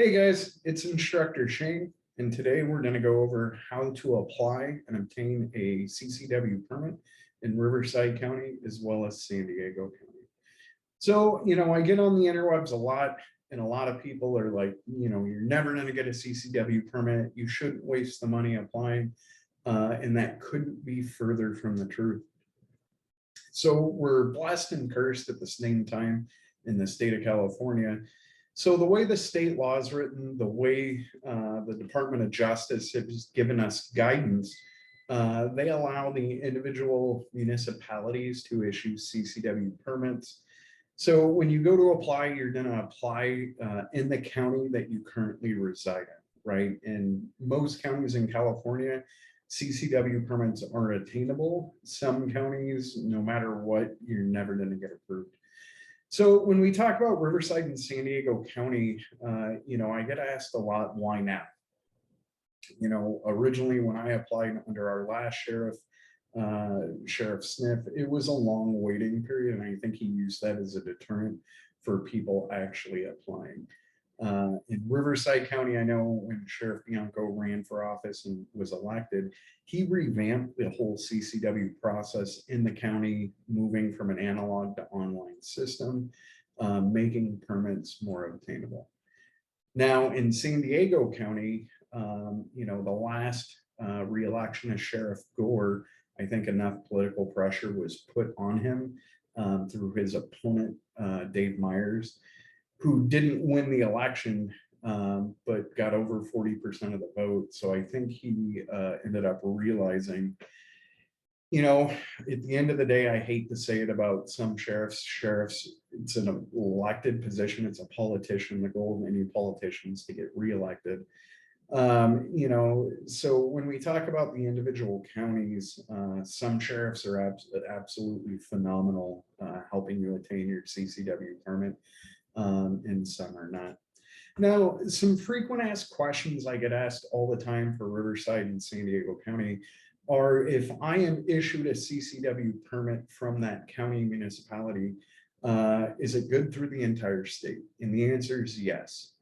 Hey guys, it's Instructor Shane, and today we're going to go over how to apply and obtain a CCW permit in Riverside County as well as San Diego County. So, I get on the interwebs a lot, and a lot of people are like, you're never going to get a CCW permit. You shouldn't waste the money applying, and that couldn't be further from the truth. So we're blessed and cursed at the same time in the state of California. So the way the state law is written, the way the Department of Justice has given us guidance, they allow the individual municipalities to issue CCW permits. So when you go to apply, you're going to apply in the county that you currently reside in, right? In most counties in California, CCW permits are attainable. Some counties, no matter what, you're never going to get approved. So when we talk about Riverside and San Diego County, I get asked a lot, why now? Originally when I applied under our last sheriff, Sheriff Smith, it was a long waiting period, and I think he used that as a deterrent for people actually applying. In Riverside County, I know when Sheriff Bianco ran for office and was elected, he revamped the whole CCW process in the county, moving from an analog to online system, making permits more obtainable. Now in San Diego County, the last re-election of Sheriff Gore, I think enough political pressure was put on him through his opponent, Dave Myers, who didn't win the election, but got over 40% of the vote. So I think he ended up realizing, at the end of the day, I hate to say it about some sheriffs, it's an elected position, it's a politician. The goal of any politician is to get reelected. So when we talk about the individual counties, some sheriffs are absolutely phenomenal helping you attain your CCW permit, and some are not. Now, some frequent asked questions I get asked all the time for Riverside and San Diego County are, if I am issued a CCW permit from that county municipality, is it good through the entire state? And the answer is yes.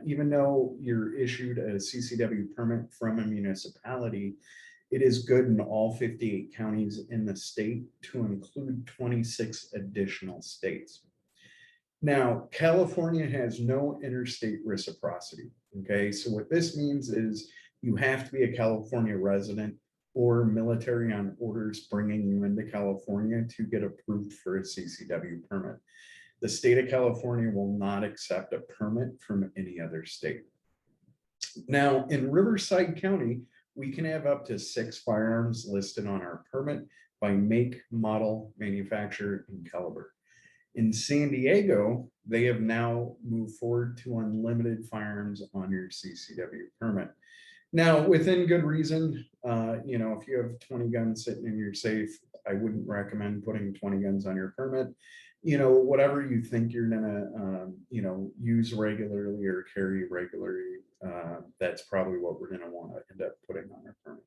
Even though you're issued a CCW permit from a municipality, it is good in all 58 counties in the state, to include 26 additional states. Now, California has no interstate reciprocity. Okay, so what this means is you have to be a California resident or military on orders bringing you into California to get approved for a CCW permit. The state of California will not accept a permit from any other state. Now, in Riverside County, we can have up to 6 firearms listed on our permit by make, model, manufacturer, and caliber. In San Diego, they have now moved forward to unlimited firearms on your CCW permit. Now, within good reason, if you have 20 guns sitting in your safe, I wouldn't recommend putting 20 guns on your permit. Whatever you think you're gonna, use regularly or carry regularly, that's probably what we're gonna want to end up putting on our permit.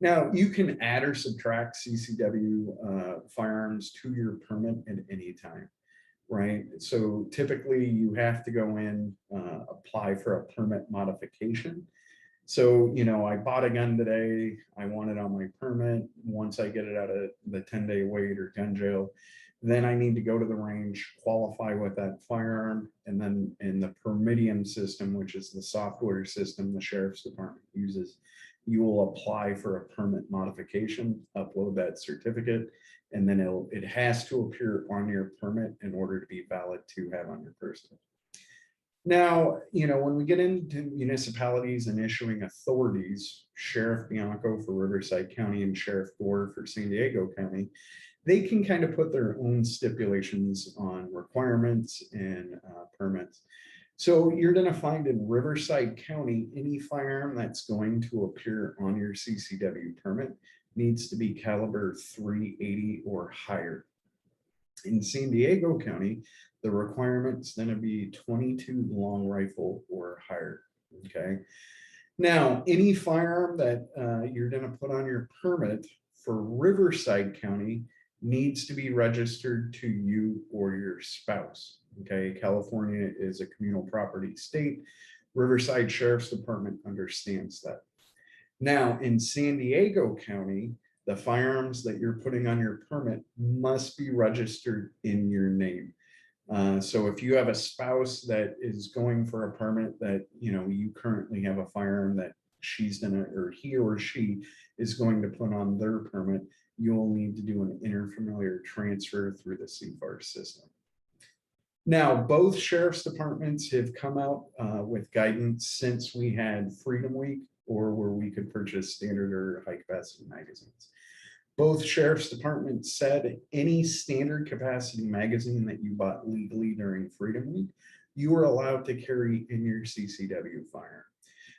Now, you can add or subtract CCW firearms to your permit at any time, right? So typically you have to go in, apply for a permit modification. So, I bought a gun today, I want it on my permit. Once I get it out of the 10-day wait or gun jail, then I need to go to the range, qualify with that firearm, and then in the Permitium system, which is the software system the sheriff's department uses, you will apply for a permit modification, upload that certificate, and then it has to appear on your permit in order to be valid to have on your person. Now, when we get into municipalities and issuing authorities, Sheriff Bianco for Riverside County and Sheriff Gore for San Diego County, they can kind of put their own stipulations on requirements and permits. So you're going to find in Riverside County, any firearm that's going to appear on your CCW permit needs to be caliber .380 or higher. In San Diego County, the requirement's going to be .22 long rifle or higher. Okay. Now, any firearm that you're going to put on your permit for Riverside County needs to be registered to you or your spouse. Okay, California is a communal property state, Riverside Sheriff's Department understands that. Now, in San Diego County, the firearms that you're putting on your permit must be registered in your name. So if you have a spouse that is going for a permit that, you currently have a firearm that she's gonna, or he or she is going to put on their permit, you'll need to do an interfamiliar transfer through the CFAR system. Now, both sheriff's departments have come out with guidance since we had Freedom Week, or where we could purchase standard or high capacity magazines. Both sheriff's departments said any standard capacity magazine that you bought legally during Freedom Week, you are allowed to carry in your CCW firearm.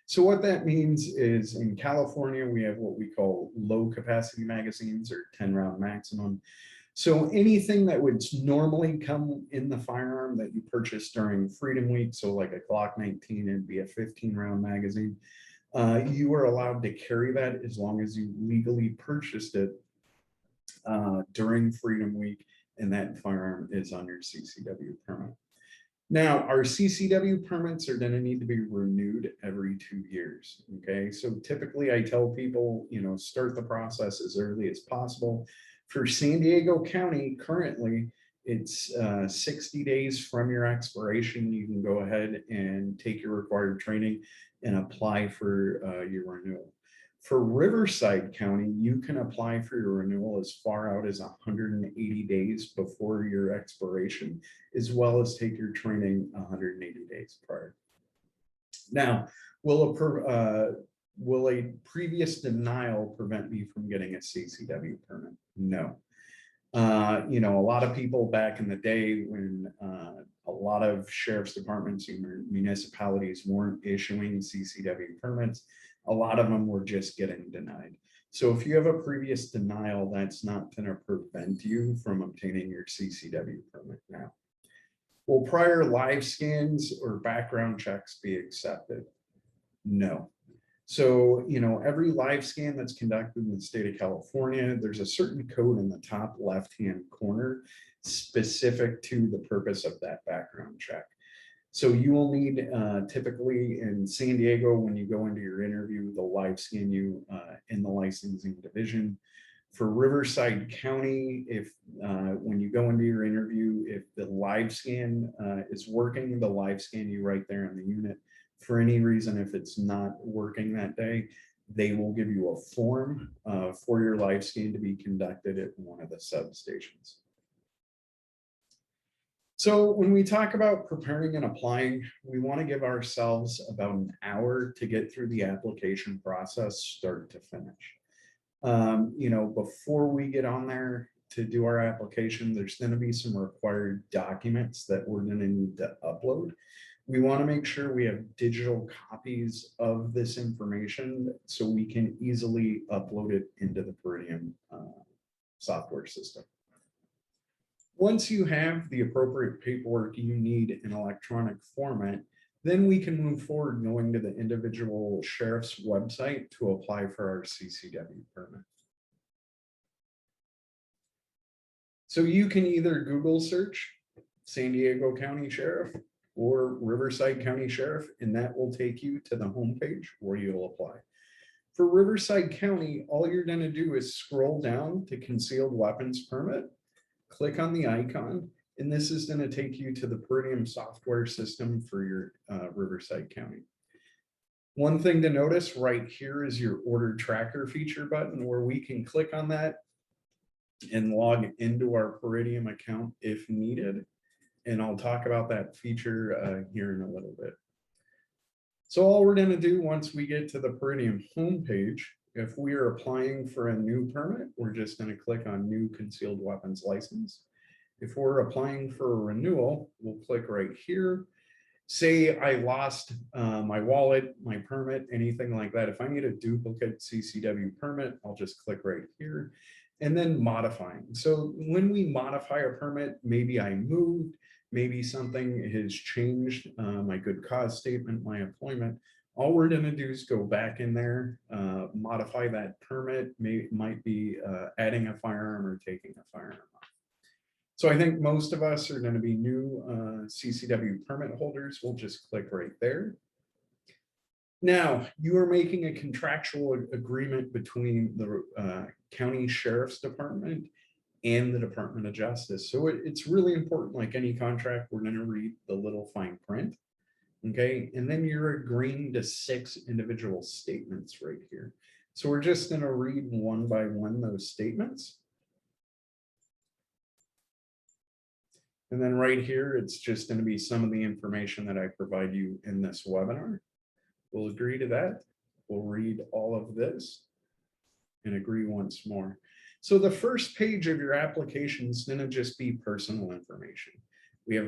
So what that means is in California, we have what we call low capacity magazines, or 10-round maximum. So anything that would normally come in the firearm that you purchased during Freedom Week, so like a Glock 19 and be a 15-round magazine, you are allowed to carry that as long as you legally purchased it during Freedom Week, and that firearm is on your CCW permit. Now, our CCW permits are going to need to be renewed every 2 years. Okay, so typically I tell people, start the process as early as possible. For San Diego County, currently, it's 60 days from your expiration. You can go ahead and take your required training and apply for your renewal. For Riverside County, you can apply for your renewal as far out as 180 days before your expiration, as well as take your training 180 days prior. Now, will a previous denial prevent me from getting a CCW permit? No. A lot of people back in the day when a lot of sheriff's departments and municipalities weren't issuing CCW permits, a lot of them were just getting denied. So if you have a previous denial, that's not going to prevent you from obtaining your CCW permit now. Will prior live scans or background checks be accepted? No. So, every live scan that's conducted in the state of California, there's a certain code in the top left-hand corner specific to the purpose of that background check. So you will need, typically in San Diego, when you go into your interview, they'll live scan you in the licensing division. For Riverside County, if when you go into your interview, if the live scan is working, they'll live scan you right there in the unit. For any reason, if it's not working that day, they will give you a form for your live scan to be conducted at one of the substations. So when we talk about preparing and applying, we want to give ourselves about an hour to get through the application process, start to finish. Before we get on there to do our application, there's going to be some required documents that we're going to need to upload. We want to make sure we have digital copies of this information so we can easily upload it into the Peridium software system. Once you have the appropriate paperwork you need in electronic format, then we can move forward going to the individual sheriff's website to apply for our CCW permit. So you can either Google search San Diego County Sheriff or Riverside County Sheriff, and that will take you to the homepage where you'll apply. For Riverside County, all you're going to do is scroll down to concealed weapons permit, click on the icon, and this is going to take you to the Peridium software system for your Riverside County. One thing to notice right here is your order tracker feature button, where we can click on that and log into our Peridium account if needed. And I'll talk about that feature here in a little bit. So all we're going to do once we get to the Peridium homepage, if we are applying for a new permit, we're just going to click on New Concealed Weapons License. If we're applying for a renewal, we'll click right here. Say I lost my wallet, my permit, anything like that. If I need a duplicate CCW permit, I'll just click right here and then modifying. So when we modify a permit, maybe I moved, maybe something has changed, my good cause statement, my employment, all we're going to do is go back in there, modify that permit, might be adding a firearm or taking a firearm off. So I think most of us are going to be new CCW permit holders. We'll just click right there. Now, you are making a contractual agreement between the county sheriff's department and the Department of Justice. So it's really important, like any contract, we're going to read the little fine print. Okay, and then you're agreeing to 6 individual statements right here. So we're just going to read one by one those statements. And then right here, it's just going to be some of the information that I provide you in this webinar. We'll agree to that. We'll read all of this and agree once more. So the first page of your application is going to just be personal information. We have,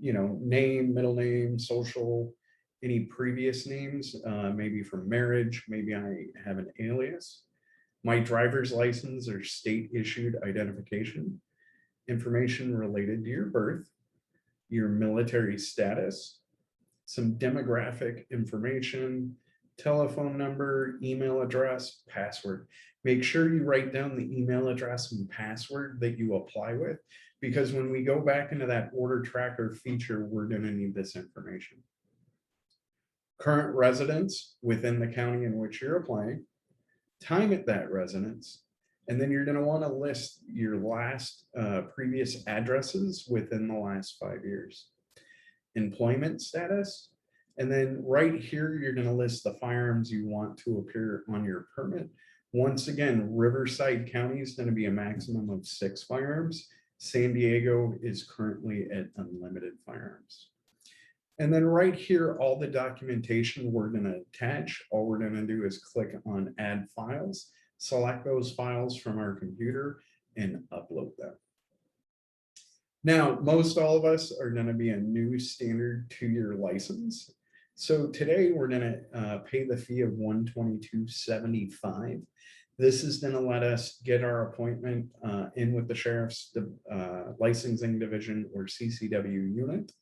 name, middle name, social, any previous names, maybe from marriage, maybe I have an alias, my driver's license or state issued identification, information related to your birth, your military status, some demographic information, telephone number, email address, password. Make sure you write down the email address and password that you apply with, because when we go back into that order tracker feature, we're going to need this information. Current residence within the county in which you're applying, time at that residence, and then you're going to want to list your last previous addresses within the last 5 years. Employment status, and then right here you're going to list the firearms you want to appear on your permit. Once again, Riverside County is going to be a maximum of 6 firearms. San Diego is currently at unlimited firearms. And then right here, all the documentation we're going to attach. All we're going to do is click on add files, select those files from our computer and upload them. Now, most all of us are going to be a new standard 2-year license. So today we're going to pay the fee of $122.75. This is going to let us get our appointment in with the sheriff's licensing division or CCW unit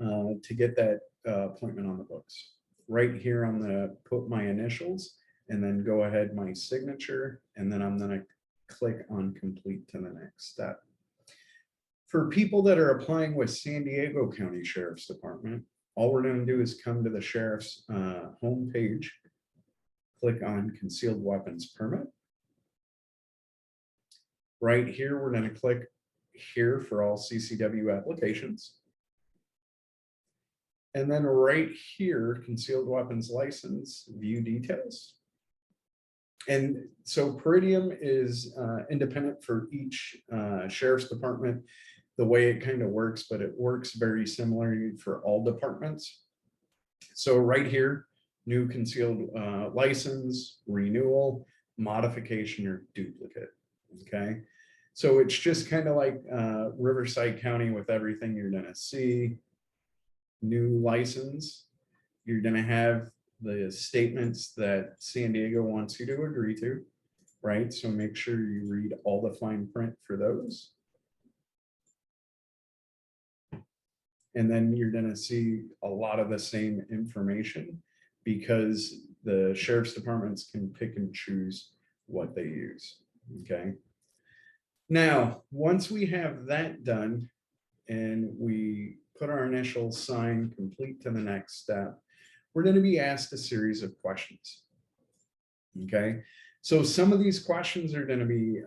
to get that appointment on the books. Right here, I'm going to put my initials and then go ahead my signature, and then I'm going to click on complete to the next step. For people that are applying with San Diego County Sheriff's Department, all we're going to do is come to the sheriff's homepage, click on concealed weapons permit. Right here, we're going to click here for all CCW applications. And then right here, concealed weapons license, view details. And so Peridium is independent for each sheriff's department, the way it kind of works, but it works very similarly for all departments. So right here, new concealed license, renewal, modification, or duplicate, okay? So it's just kind of like Riverside County with everything you're gonna see. New license, you're gonna have the statements that San Diego wants you to agree to, right? So make sure you read all the fine print for those. And then you're going to see a lot of the same information because the sheriff's departments can pick and choose what they use. Okay. Now, once we have that done and we put our initial sign complete to the next step, we're going to be asked a series of questions. Okay. So some of these questions are going to be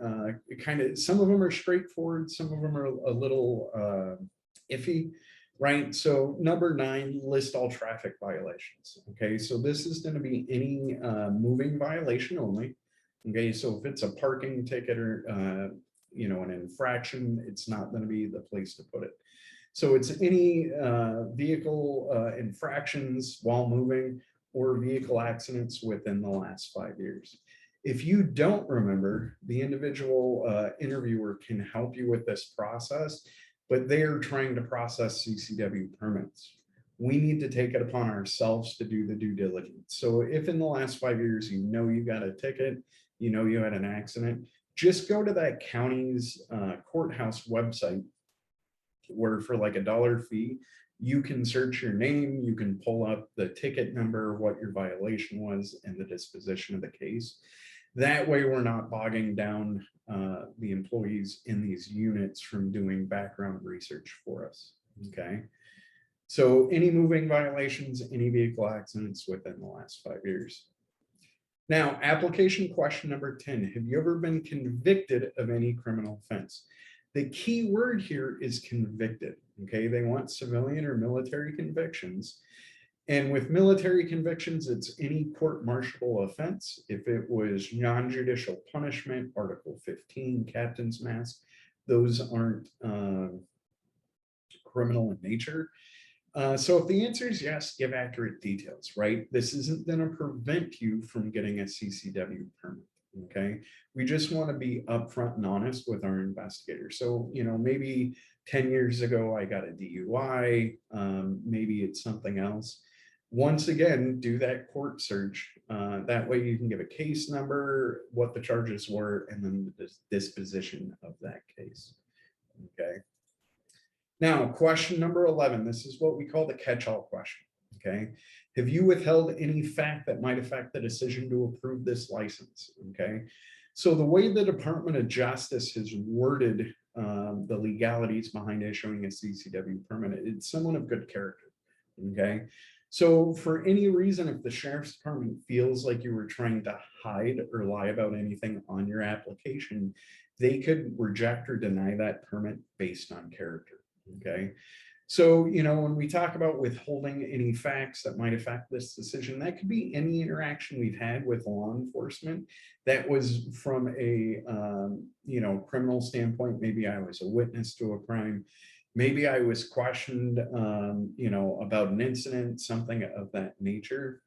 some of them are straightforward. Some of them are a little iffy. Right, so number 9, list all traffic violations. Okay, so this is going to be any moving violation only. Okay, so if it's a parking ticket or an infraction, it's not going to be the place to put it. So it's any vehicle infractions while moving or vehicle accidents within the last 5 years. If you don't remember, the individual interviewer can help you with this process, but they are trying to process CCW permits. We need to take it upon ourselves to do the due diligence. So if in the last 5 years, you got a ticket, you had an accident, just go to that county's courthouse website where for like $1 fee, you can search your name, you can pull up the ticket number, what your violation was, and the disposition of the case. That way we're not bogging down the employees in these units from doing background research for us, okay? So any moving violations, any vehicle accidents within the last 5 years. Now, application question number 10, have you ever been convicted of any criminal offense? The key word here is convicted, okay? They want civilian or military convictions. And with military convictions, it's any court-martialable offense. If it was non-judicial punishment, Article 15, captain's mask, those aren't criminal in nature. So if the answer is yes, give accurate details, right? This isn't going to prevent you from getting a CCW permit, okay? We just want to be upfront and honest with our investigators. So, maybe 10 years ago, I got a DUI, maybe it's something else. Once again, do that court search. That way you can give a case number, what the charges were, and then the disposition of that case, okay? Now, question number 11, this is what we call the catch-all question, okay? Have you withheld any fact that might affect the decision to approve this license, okay? So the way the Department of Justice has worded the legalities behind issuing a CCW permit, it's someone of good character, okay? So for any reason, if the Sheriff's Department feels like you were trying to hide or lie about anything on your application, they could reject or deny that permit based on character. Okay. So, when we talk about withholding any facts that might affect this decision, that could be any interaction we've had with law enforcement that was from a, criminal standpoint. Maybe I was a witness to a crime. Maybe I was questioned, about an incident, something of that nature.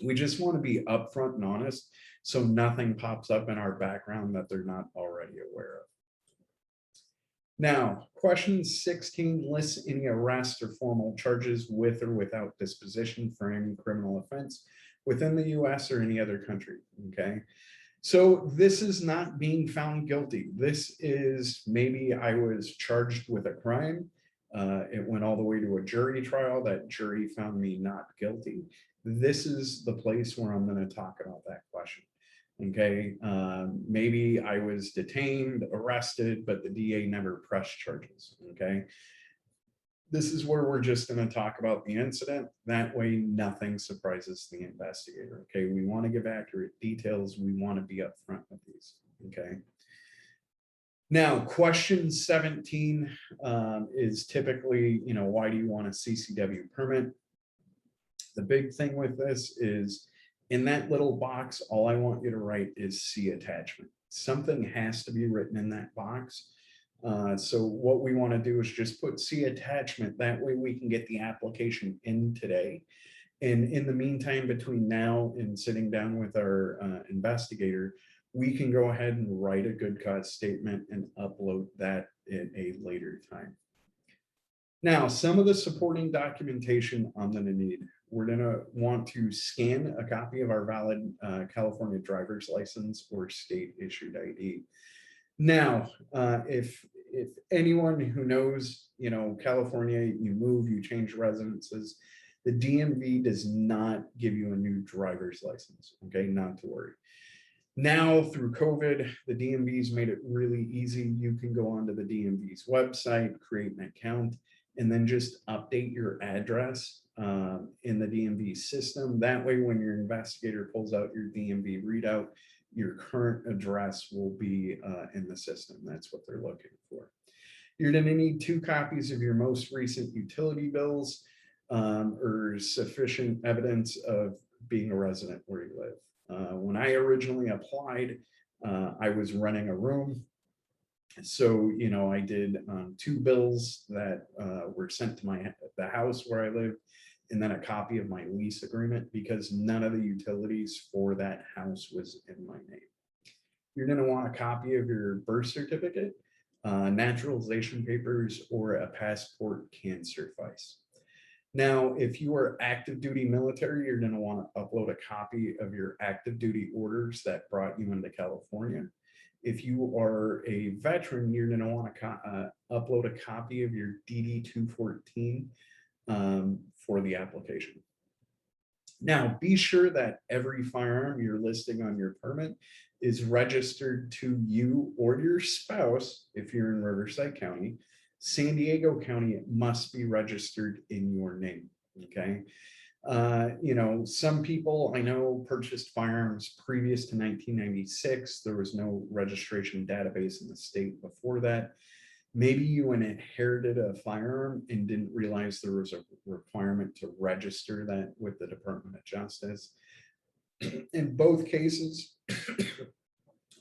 We just want to be upfront and honest so nothing pops up in our background that they're not already aware of. Now, question 16 lists any arrest or formal charges with or without disposition for any criminal offense within the US or any other country, okay? So this is not being found guilty. This is maybe I was charged with a crime. It went all the way to a jury trial. That jury found me not guilty. This is the place where I'm going to talk about that question. Okay, maybe I was detained, arrested, but the DA never pressed charges. Okay, this is where we're just going to talk about the incident. That way, nothing surprises the investigator. Okay, we want to give accurate details. We want to be upfront with these. Okay. Now, question 17 is typically, why do you want a CCW permit? The big thing with this is, in that little box, all I want you to write is C attachment. Something has to be written in that box. So what we want to do is just put C attachment. That way we can get the application in today. And in the meantime, between now and sitting down with our investigator, we can go ahead and write a good cause statement and upload that at a later time. Now, some of the supporting documentation I'm going to need. We're going to want to scan a copy of our valid California driver's license or state issued ID. Now, if anyone who knows, California, you move, you change residences, the DMV does not give you a new driver's license. Okay, not to worry. Now, through COVID, the DMV's made it really easy. You can go onto the DMV's website, create an account, and then just update your address in the DMV system. That way, when your investigator pulls out your DMV readout, your current address will be in the system. That's what they're looking for. You're going to need 2 copies of your most recent utility bills or sufficient evidence of being a resident where you live. When I originally applied, I was renting a room. So, I did 2 bills that were sent to the house where I lived, and then a copy of my lease agreement, because none of the utilities for that house was in my name. You're going to want a copy of your birth certificate, naturalization papers, or a passport can suffice. Now, if you are active duty military, you're going to want to upload a copy of your active duty orders that brought you into California. If you are a veteran, you're going to want to upload a copy of your DD-214 for the application. Now, be sure that every firearm you're listing on your permit is registered to you or your spouse if you're in Riverside County. San Diego County, it must be registered in your name, okay? You know, some people I know purchased firearms previous to 1996. There was no registration database in the state before that. Maybe you inherited a firearm and didn't realize there was a requirement to register that with the Department of Justice. In both cases,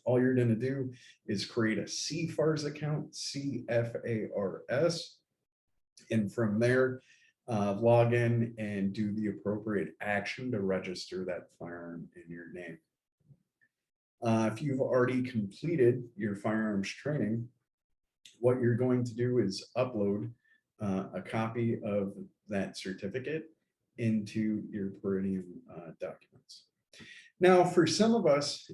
all you're going to do is create a CFARS account, CFARS, and from there, log in and do the appropriate action to register that firearm in your name. If you've already completed your firearms training, what you're going to do is upload a copy of that certificate into your Peridium documents. Now, for some of us,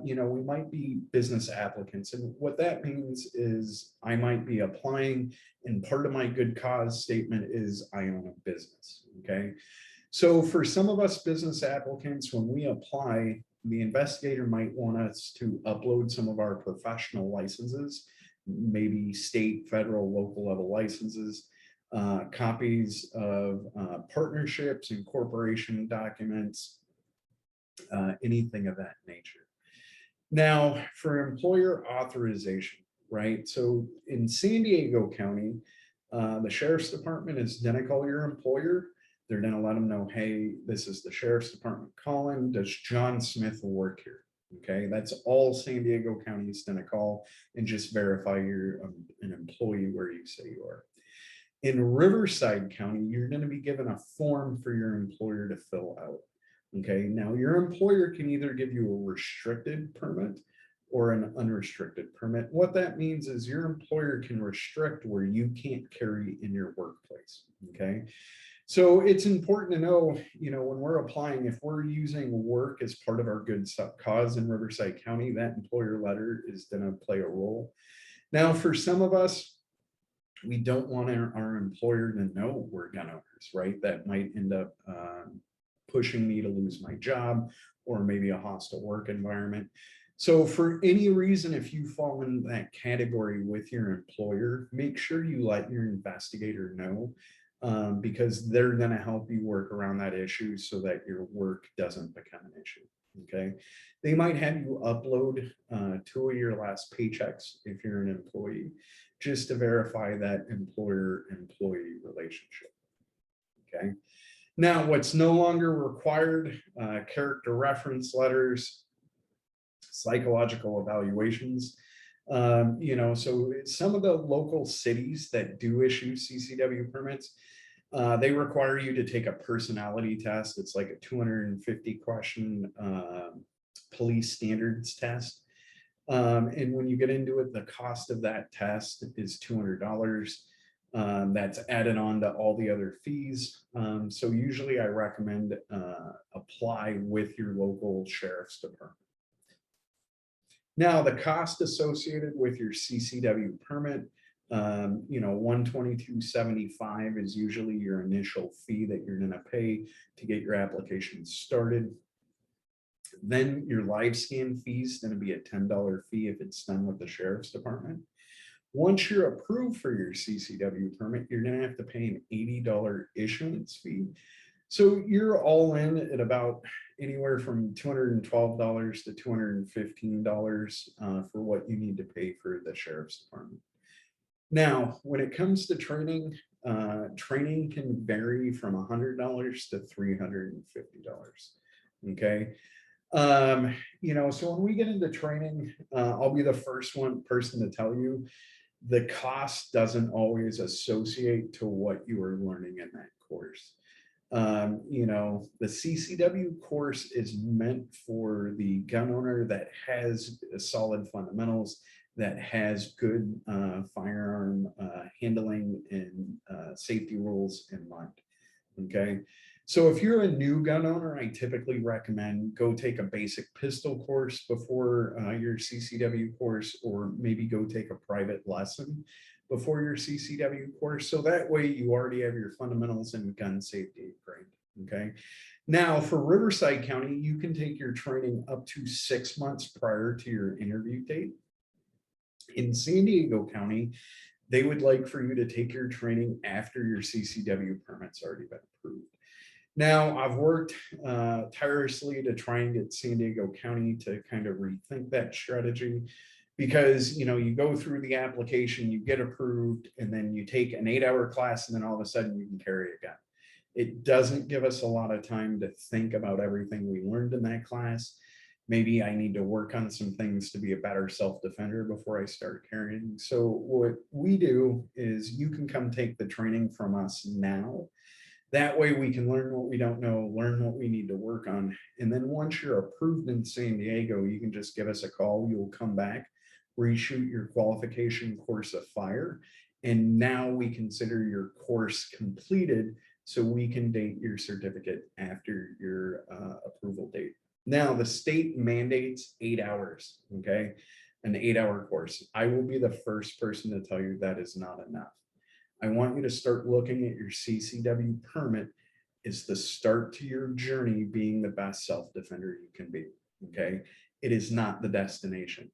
you know, we might be business applicants, and what that means is I might be applying, and part of my good cause statement is I own a business, okay? So for some of us business applicants, when we apply, the investigator might want us to upload some of our professional licenses, maybe state, federal, local level licenses, copies of partnerships and corporation documents, anything of that nature. Now, for employer authorization, right? So in San Diego County, the Sheriff's Department is going to call your employer. They're going to let them know, hey, this is the Sheriff's Department calling. Does John Smith work here? Okay, that's all San Diego County is going to call and just verify you're an employee where you say you are. In Riverside County, you're going to be given a form for your employer to fill out. Okay, now your employer can either give you a restricted permit or an unrestricted permit. What that means is your employer can restrict where you can't carry in your workplace. Okay, so it's important to know, you know, when we're applying, if we're using work as part of our good cause in Riverside County, that employer letter is going to play a role. Now, for some of us, we don't want our employer to know we're gun owners, right? That might end up pushing me to lose my job, or maybe a hostile work environment. So for any reason, if you fall in that category with your employer, make sure you let your investigator know, because they're going to help you work around that issue so that your work doesn't become an issue. Okay, they might have you upload 2 of your last paychecks if you're an employee, just to verify that employer-employee relationship. Okay, now what's no longer required: character reference letters, psychological evaluations. You know, so some of the local cities that do issue CCW permits, they require you to take a personality test. It's like a 250 question police standards test. And when you get into it, the cost of that test is $200. That's added on to all the other fees. So usually I recommend apply with your local sheriff's department. Now, the cost associated with your CCW permit, you know, $122.75 is usually your initial fee that you're going to pay to get your application started. Then your live scan fee is going to be a $10 fee if it's done with the Sheriff's Department. Once you're approved for your CCW permit, you're going to have to pay an $80 issuance fee. So you're all in at about anywhere from $212 to $215 for what you need to pay for the Sheriff's Department. Now, when it comes to training, training can vary from $100 to $350. Okay. You know, so when we get into training, I'll be the first person to tell you the cost doesn't always associate to what you are learning in that course. You know, the CCW course is meant for the gun owner that has solid fundamentals, that has good firearm handling and safety rules in mind. Okay, so if you're a new gun owner, I typically recommend go take a basic pistol course before your CCW course, or maybe go take a private lesson before your CCW course. So that way you already have your fundamentals in gun safety ingrained. Okay. Now for Riverside County, you can take your training up to 6 months prior to your interview date. In San Diego County, They would like for you to take your training after your CCW permit's already been approved. Now, I've worked tirelessly to try and get San Diego County to kind of rethink that strategy, because you go through the application, you get approved, and then you take an 8-hour class, and then all of a sudden you can carry a gun. It doesn't give us a lot of time to think about everything we learned in that class. Maybe I need to work on some things to be a better self-defender before I start carrying. So what we do is you can come take the training from us now. That way we can learn what we don't know, learn what we need to work on. And then once you're approved in San Diego, you can just give us a call. You'll come back, reshoot your qualification course of fire. And now we consider your course completed, so we can date your certificate after your approval date. Now, the state mandates 8 hours, okay? An 8-hour course. I will be the first person to tell you that is not enough. I want you to start looking at your CCW permit as the start to your journey being the best self-defender you can be, okay? It is not the destination.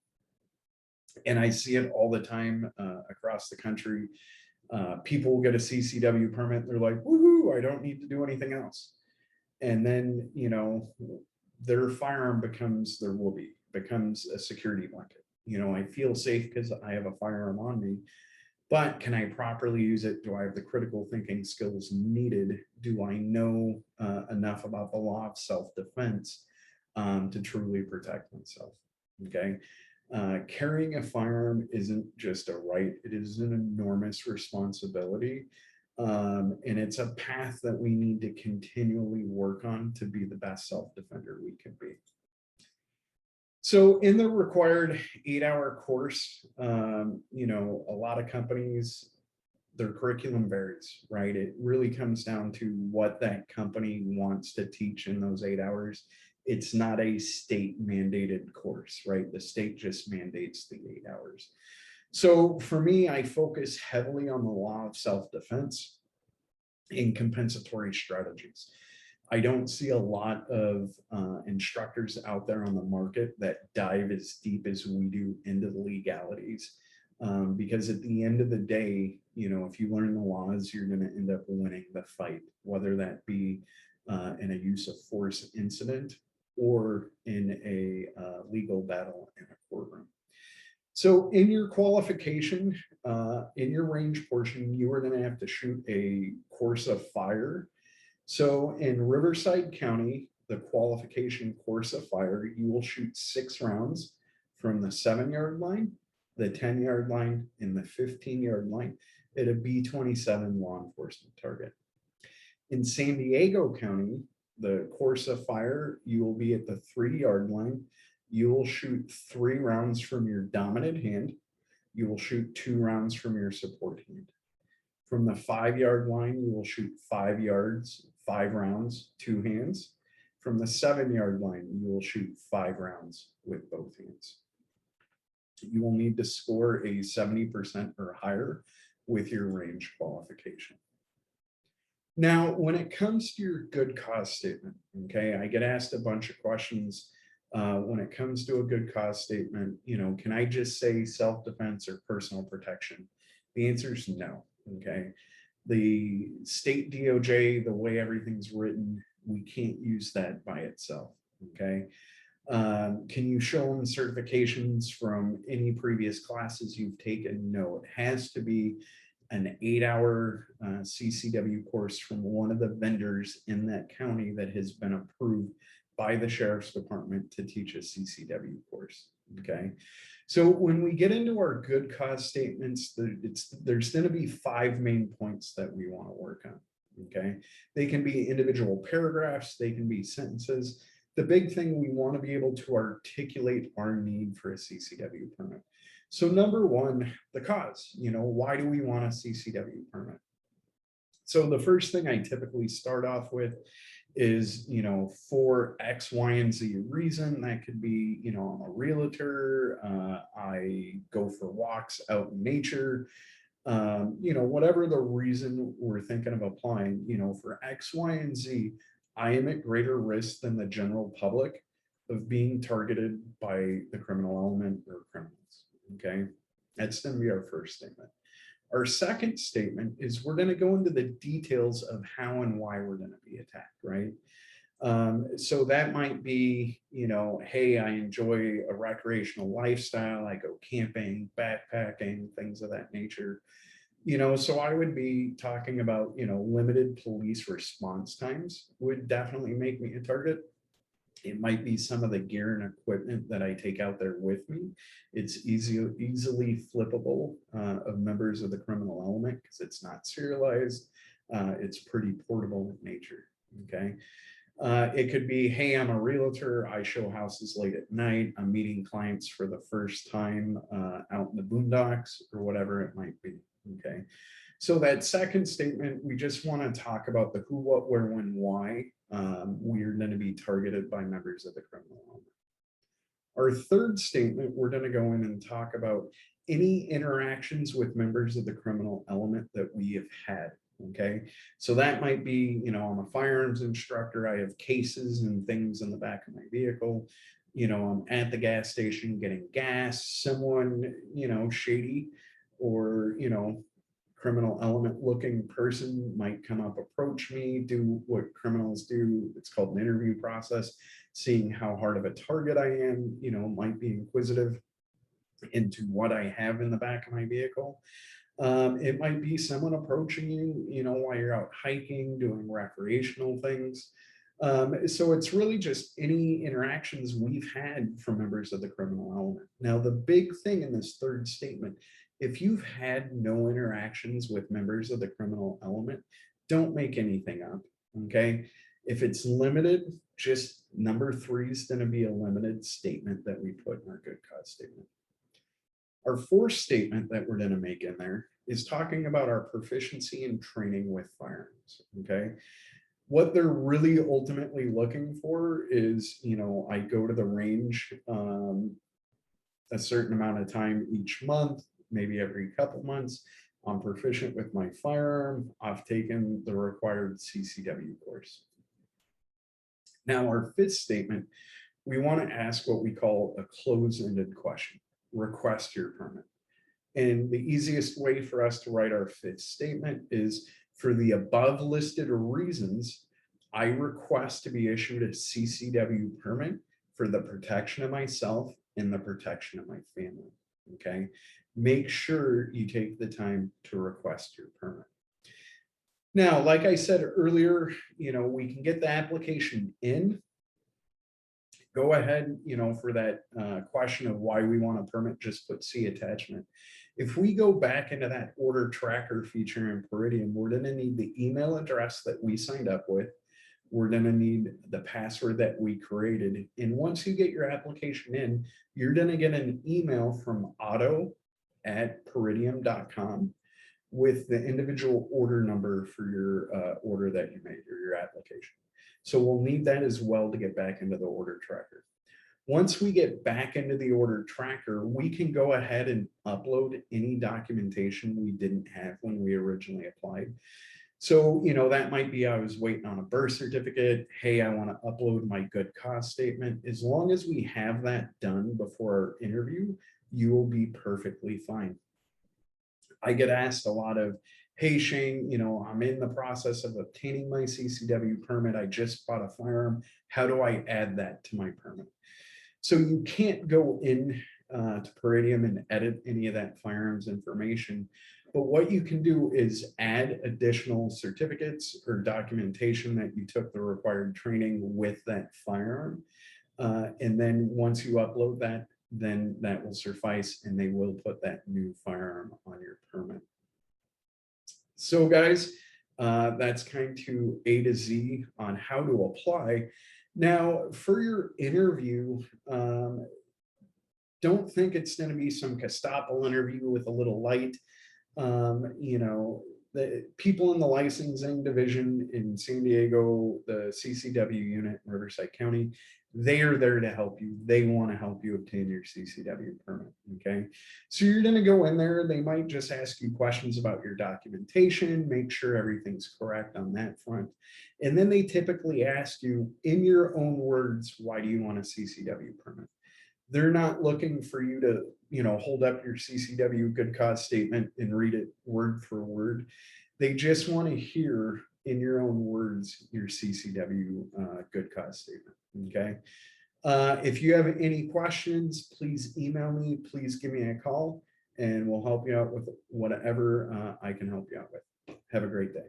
And I see it all the time across the country. People get a CCW permit, they're like, woohoo, I don't need to do anything else. And then, their firearm becomes their whoopee, becomes a security blanket. I feel safe because I have a firearm on me. But can I properly use it? Do I have the critical thinking skills needed? Do I know enough about the law of self-defense to truly protect myself? Okay. Carrying a firearm isn't just a right, it is an enormous responsibility. And it's a path that we need to continually work on to be the best self-defender we can be. So in the required 8-hour course, a lot of companies, their curriculum varies, right? It really comes down to what that company wants to teach in those 8 hours. It's not a state mandated course, right? The state just mandates the 8 hours. So for me, I focus heavily on the law of self-defense and compensatory strategies. I don't see a lot of instructors out there on the market that dive as deep as we do into the legalities. Because at the end of the day, if you learn the laws, you're going to end up winning the fight, whether that be in a use of force incident or in a legal battle in a courtroom. So in your qualification, in your range portion, you are going to have to shoot a course of fire. So in Riverside County, the qualification course of fire, you will shoot 6 rounds from the 7-yard line, the 10-yard line, and the 15-yard line at a B-27 law enforcement target. In San Diego County, the course of fire, you will be at the 3-yard line. You will shoot 3 rounds from your dominant hand. You will shoot 2 rounds from your support hand. From the 5-yard line, you will shoot 5 yards, 5 rounds, 2 hands. From the 7-yard line, you will shoot 5 rounds with both hands. You will need to score a 70% or higher with your range qualification. Now, when it comes to your good cause statement, okay, I get asked a bunch of questions when it comes to a good cause statement. Can I just say self-defense or personal protection? The answer is no. Okay. The state DOJ, the way everything's written, we can't use that by itself. Okay. Can you show them certifications from any previous classes you've taken? No, it has to be an 8-hour CCW course from one of the vendors in that county that has been approved by the sheriff's department to teach a CCW course. Okay. So when we get into our good cause statements, there's going to be 5 main points that we want to work on. Okay. They can be individual paragraphs. They can be sentences. The big thing, we want to be able to articulate our need for a CCW permit. So number 1, the cause, why do we want a CCW permit? So the first thing I typically start off with is, for X, Y, and Z reason. That could be, I'm a realtor, I go for walks out in nature, whatever the reason we're thinking of applying, for X, Y, and Z, I am at greater risk than the general public of being targeted by the criminal element or criminals. Okay, that's going to be our first statement. Our second statement is we're going to go into the details of how and why we're going to be attacked, right? So that might be, hey, I enjoy a recreational lifestyle. I go camping, backpacking, things of that nature. So I would be talking about, limited police response times would definitely make me a target. It might be some of the gear and equipment that I take out there with me. It's easily flippable of members of the criminal element because it's not serialized. It's pretty portable in nature. Okay. It could be, hey, I'm a realtor. I show houses late at night. I'm meeting clients for the first time out in the boondocks or whatever it might be. Okay. So that second statement, we just want to talk about the who, what, where, when, why we're going to be targeted by members of the criminal element. Our third statement, we're going to go in and talk about any interactions with members of the criminal element that we have had. Okay, so that might be, I'm a firearms instructor. I have cases and things in the back of my vehicle. I'm at the gas station getting gas. Someone, shady or, criminal element looking person might come up, approach me, do what criminals do. It's called an interview process, seeing how hard of a target I am, might be inquisitive into what I have in the back of my vehicle. It might be someone approaching you, while you're out hiking, doing recreational things. So it's really just any interactions we've had from members of the criminal element. Now, the big thing in this third statement, if you've had no interactions with members of the criminal element, don't make anything up, okay? If it's limited, just number 3 is going to be a limited statement that we put in our good cause statement. Our fourth statement that we're going to make in there is talking about our proficiency in training with firearms, okay? What they're really ultimately looking for is, I go to the range a certain amount of time each month, maybe every couple months. I'm proficient with my firearm. I've taken the required CCW course. Now, our fifth statement, we want to ask what we call a close-ended question. Request your permit. And the easiest way for us to write our fifth statement is, for the above listed reasons, I request to be issued a CCW permit for the protection of myself and the protection of my family. Okay. Make sure you take the time to request your permit. Now, like I said earlier, we can get the application in. Go ahead, for that question of why we want a permit, just put C attachment. If we go back into that order tracker feature in Peridium, we're going to need the email address that we signed up with. We're going to need the password that we created. And once you get your application in, you're going to get an email from auto@peridium.com with the individual order number for your order that you made or your application. So we'll need that as well to get back into the order tracker. Once we get back into the order tracker, we can go ahead and upload any documentation we didn't have when we originally applied. So, that might be, I was waiting on a birth certificate. Hey, I want to upload my good cause statement. As long as we have that done before our interview, you will be perfectly fine. I get asked a lot of, hey, Shane, I'm in the process of obtaining my CCW permit. I just bought a firearm. How do I add that to my permit? So you can't go in to Peridium and edit any of that firearms information. But what you can do is add additional certificates or documentation that you took the required training with that firearm. And then once you upload that, then that will suffice and they will put that new firearm on your permit. So guys, that's kind of A to Z on how to apply. Now, for your interview, don't think it's going to be some Gestapo interview with a little light. The people in the licensing division in San Diego, the CCW unit in Riverside County, they are there to help you. They want to help you obtain your CCW permit. Okay. So you're going to go in there. They might just ask you questions about your documentation, make sure everything's correct on that front. And then they typically ask you, in your own words, why do you want a CCW permit? They're not looking for you to, hold up your CCW good cause statement and read it word for word. They just want to hear in your own words your CCW good cause statement. Okay. If you have any questions, please email me, please give me a call, and we'll help you out with whatever I can help you out with. Have a great day.